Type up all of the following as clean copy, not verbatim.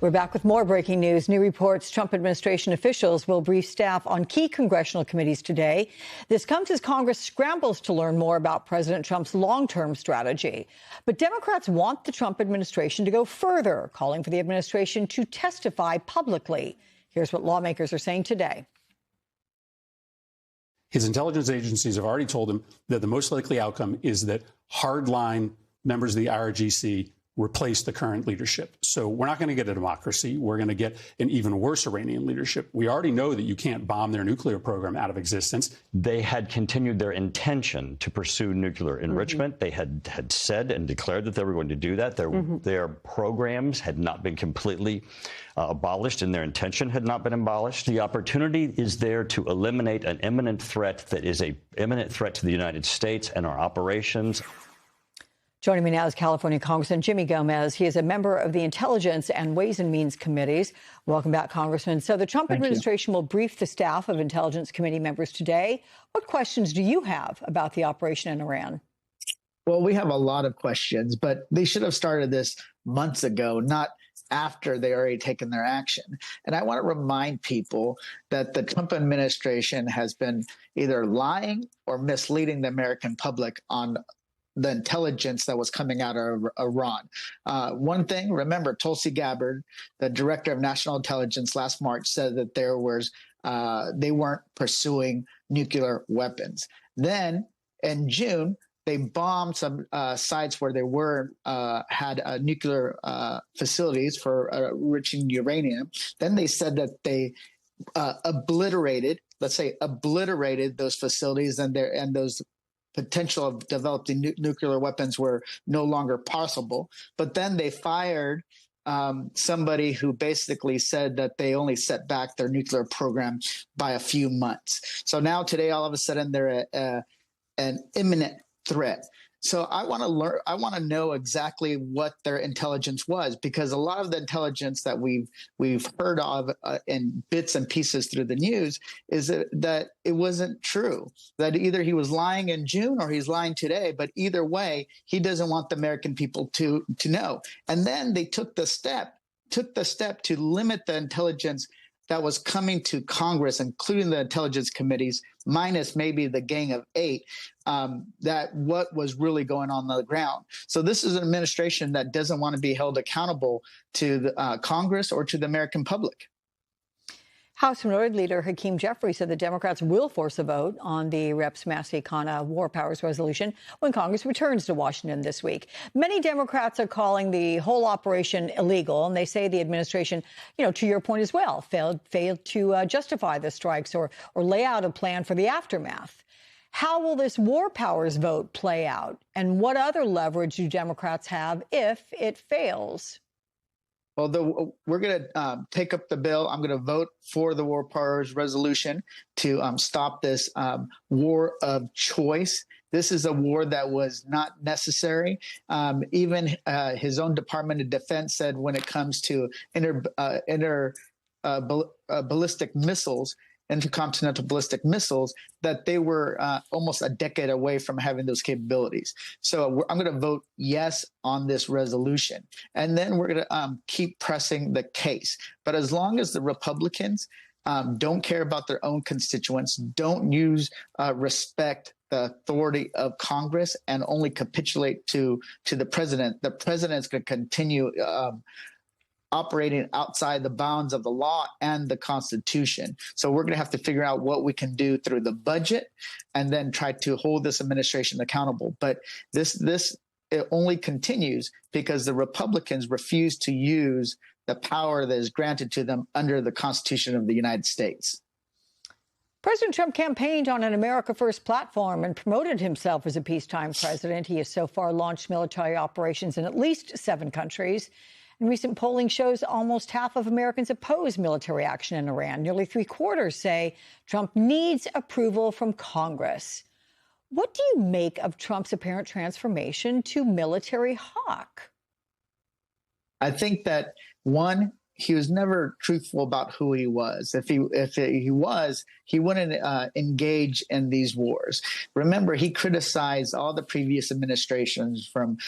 We're back with more breaking news. New reports Trump administration officials will brief staff on key congressional committees today. This comes as Congress scrambles to learn more about President Trump's long-term strategy. But Democrats want the Trump administration to go further, calling for the administration to testify publicly. Here's what lawmakers are saying today. His intelligence agencies have already told him that the most likely outcome is that hardline members of the IRGC replace the current leadership. So we're not going to get a democracy. We're going to get an even worse Iranian leadership. We already know that you can't bomb their nuclear program out of existence. They had continued their intention to pursue nuclear enrichment. They had said and declared that they were going to do that. Their programs had not been completely abolished, and their intention had not been abolished. The opportunity is there to eliminate an imminent threat that is an imminent threat to the United States and our operations. Joining me now is California Congressman Jimmy Gomez. He is a member of the Intelligence and Ways and Means Committees. Welcome back, Congressman. So the Trump administration will brief the staff of Intelligence Committee members today. What questions do you have about the operation in Iran? Well, we have a lot of questions, but they should have started this months ago, not after they already taken their action. And I want to remind people that the Trump administration has been either lying or misleading the American public on the intelligence that was coming out of Iran. One thing, remember, Tulsi Gabbard, the director of national intelligence last March, said that they weren't pursuing nuclear weapons. Then in June, they bombed some sites where they had nuclear facilities for enriching uranium. Then they said that they obliterated those facilities and those potential of developing nuclear weapons were no longer possible. But then they fired somebody who basically said that they only set back their nuclear program by a few months. So now today, all of a sudden, they're an imminent threat. So I want to know exactly what their intelligence was, because a lot of the intelligence that we've heard of in bits and pieces through the news is that it wasn't true, that either he was lying in June or he's lying today. But either way, he doesn't want the American people to know. And then they took the step to limit the intelligence that was coming to Congress, including the intelligence committees, minus maybe the Gang of Eight, that what was really going on the ground. So this is an administration that doesn't want to be held accountable to the Congress or to the American public. House Minority Leader Hakeem Jeffries said the Democrats will force a vote on the Reps Massiacana War Powers resolution when Congress returns to Washington this week. Many Democrats are calling the whole operation illegal, and they say the administration, to your point as well, failed to justify the strikes or lay out a plan for the aftermath. How will this War Powers vote play out, and what other leverage do Democrats have if it fails? Well, we're going to take up the bill. I'm going to vote for the War Powers resolution to stop this war of choice. This is a war that was not necessary. Even his own Department of Defense said when it comes to ballistic missiles, intercontinental ballistic missiles, that they were almost a decade away from having those capabilities. So I'm going to vote yes on this resolution. And then we're going to keep pressing the case. But as long as the Republicans don't care about their own constituents, don't respect the authority of Congress, and only capitulate to the president is going to continue operating outside the bounds of the law and the Constitution. So we're going to have to figure out what we can do through the budget, and then try to hold this administration accountable. But it only continues because the Republicans refuse to use the power that is granted to them under the Constitution of the United States. President Trump campaigned on an America First platform and promoted himself as a peacetime president. He has so far launched military operations in at least 7 countries. And recent polling shows almost half of Americans oppose military action in Iran. Nearly 3/4 say Trump needs approval from Congress. What do you make of Trump's apparent transformation to military hawk? I think that, one, he was never truthful about who he was. If he was, he wouldn't engage in these wars. Remember, he criticized all the previous administrations, from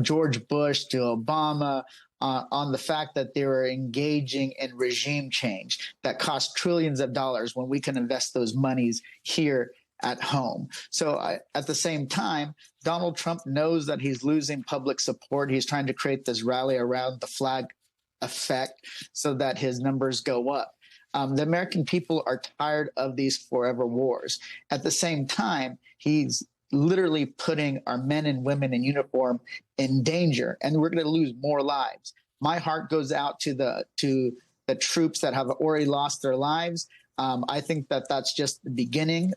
George Bush to Obama, on the fact that they were engaging in regime change that cost trillions of dollars when we can invest those monies here at home. So at the same time, Donald Trump knows that he's losing public support. He's trying to create this rally around the flag effect so that his numbers go up. The American people are tired of these forever wars. At the same time, he's literally putting our men and women in uniform in danger, and we're going to lose more lives. My heart goes out to the troops that have already lost their lives. I think that that's just the beginning.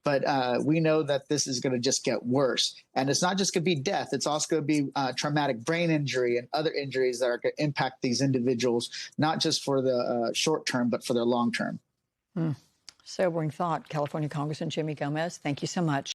But we know that this is going to just get worse. And it's not just going to be death. It's also going to be traumatic brain injury and other injuries that are going to impact these individuals, not just for the short term, but for their long term. Sobering thought. California Congressman Jimmy Gomez, thank you so much.